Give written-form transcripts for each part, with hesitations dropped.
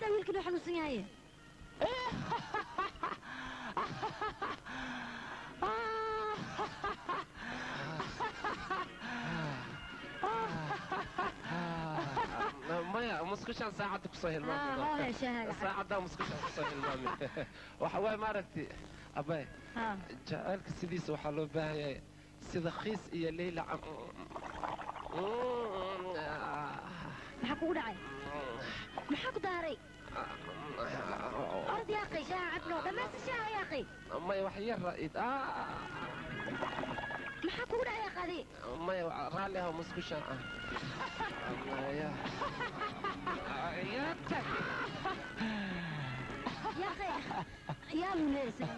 وجد ويلك نحن سنياية مايا مسكوشان ساعدك صهيل مامي هاي شهر ساعدها مسكوشان صهيل مامي وحواي ما ركتي أباي جعلك سيديس وحلو باهي سيدا خيس إيا ليلى maxaa kugu dhacay maxaa ku daaray ord yaa akhi shaaha cabno dhammaanti shaaha yaa akhi مايا وحير رأيت maxaa kugu dhacay yaa qadi مايا راليها مسكوشان مايا يا akhi yaa luleysay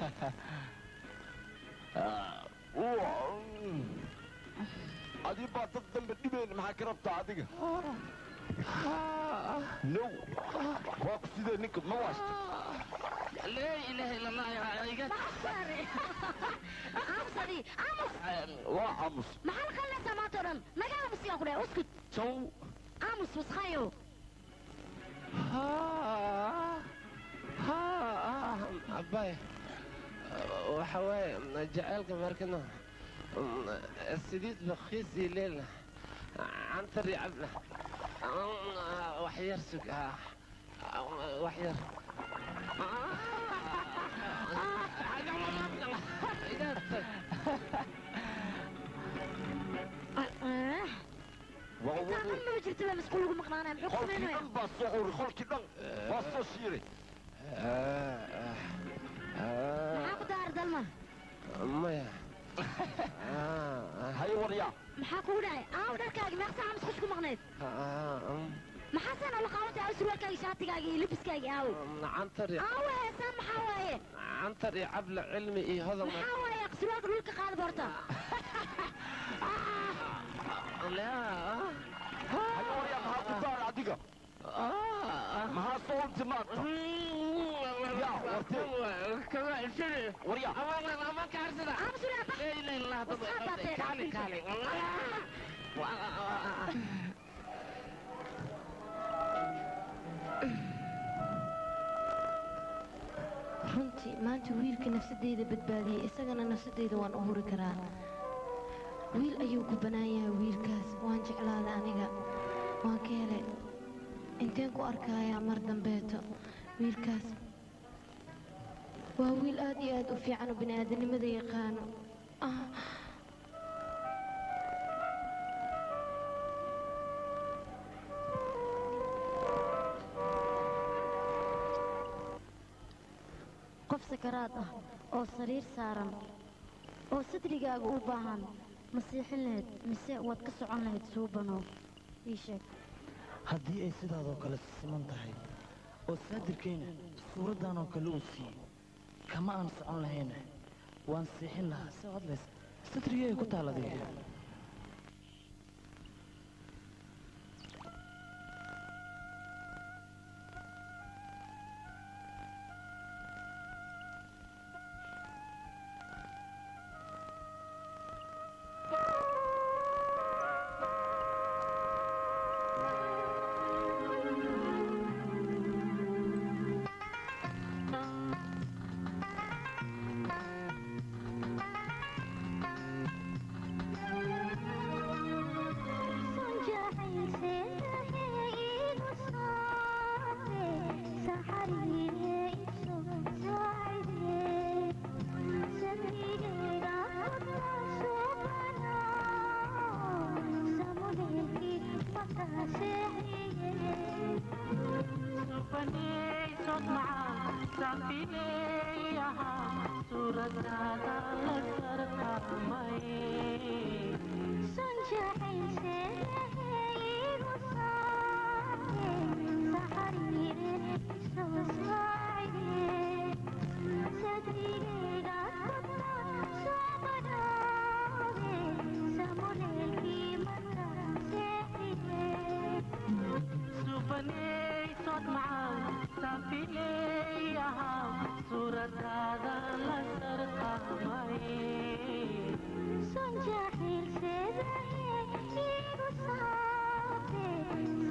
adii baa dad dambe dhibayn maxaa ka rabtaa adiga no waa ku sidee ninka ma waashta لا إله إلا الله يا aamusadi aamus waa aamus maxaa la qalinaysaa maanta o dhan naga aamus yaa ku dhahay uskut sow aamus wasqayo أباي وحواي جعلك مركنا السديد بخيسي ليلة عن طريق عبله وحير سك وحير ما جبت له مسكول لكم مقنعنا محكم خلكي دم baa soo uri خلكي دم waa soo shiiray maxaa ku daar dalma maya hay waryaa maxaa kugu dhacay aaw dharkaagi meeqsa aamus kusku maqnayd maxaa saan ola qaadatay aaw surwaalkaagi shaatigaagi iyo libiskaagi aaw عن طريق aaw heesaan maxaa waaye عن طريق عبله علمي إيه هذا maxaa waaye surwaalka dhulka qaada borta لا hay waryaa maxaa ku daar adiga maxaa soo ultimaata yaa wartee كذا شنو waryaa أما ما كارثة aamus ula bax لا إله إلا الله كالي كالي runtii maanta wiilka nafsadeyda badbaadiyey isagana nafsadeyda waan u huri karaa wiil ayuu ku bannaan yahay wiilkaas waan jeclaaday aniga waan ka helay inteen ku arkayaa mar dambeeto wiilkaas waa wiil aad iyo aad u fiican oo bini'aadanimada yaqaano qof sakaraad ah oo sariir saaran oo sadrigaaga u baahan ma siixin lahayd mise waad ka socon lahayd suubanow ii sheeg haddii ay sidaadoo kale siman tahay oo saadirkayna suuraddaanoo kale uu siiyey kama aan socon lahayna waan siixin lahaa se hadlays sadrigay ku taal adiga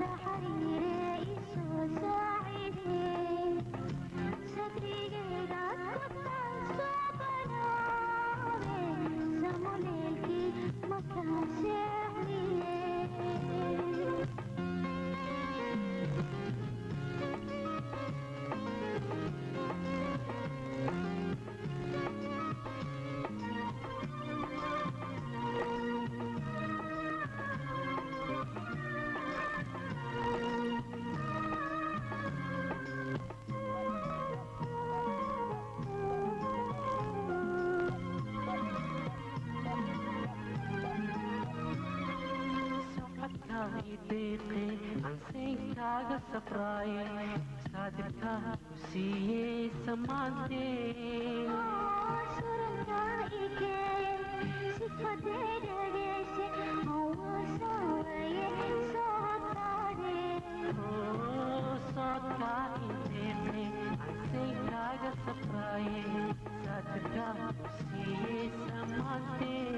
سحريري سو ساعدي deeqe anseenkaaga safraaye saadirka siiyey samaantee soodkaa ideeqe anseenkaaga safraaye saadirka siiyey samaantee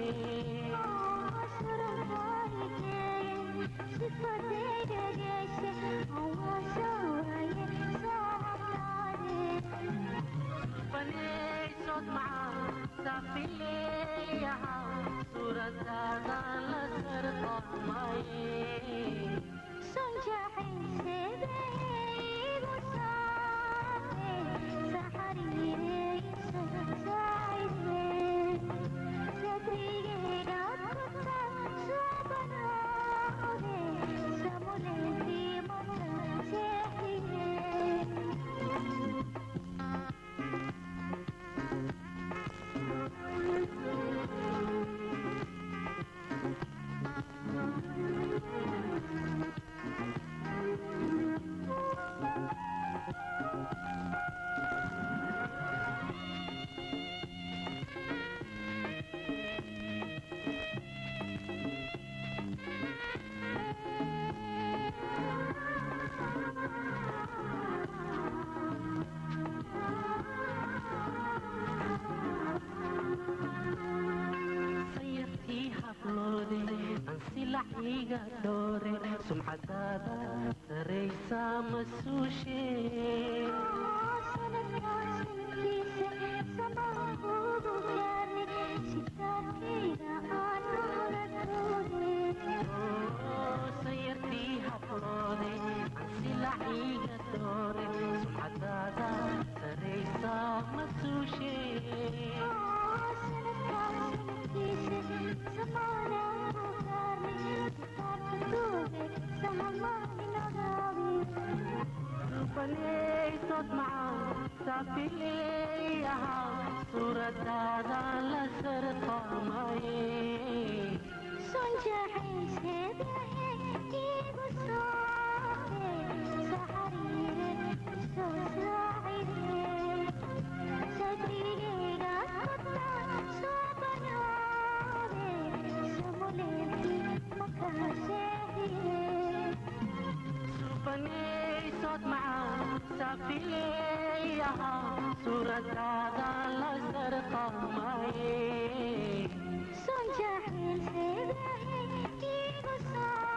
بنيت معاه سافيها صورة على سرطة ماي سنجحي سيدي بصافي سحريري سعيدي سدري ركضة صبناوي سمولتي متسيحي ansilaxiga dhoore sumcadaada saraysa masuushee sayartii habloode ansilaxiga dhoore sumcadaada saraysa masuushee بنيت معاه سافيها صورة على سرطة ماي سنجحي سيدي بصافي سحريري سعيدي سدري ركضة صبناوي سمولتي مكاسيحي بنيت معاه سافيها صورة على سرطة ماي سنجحي سيدي بصافي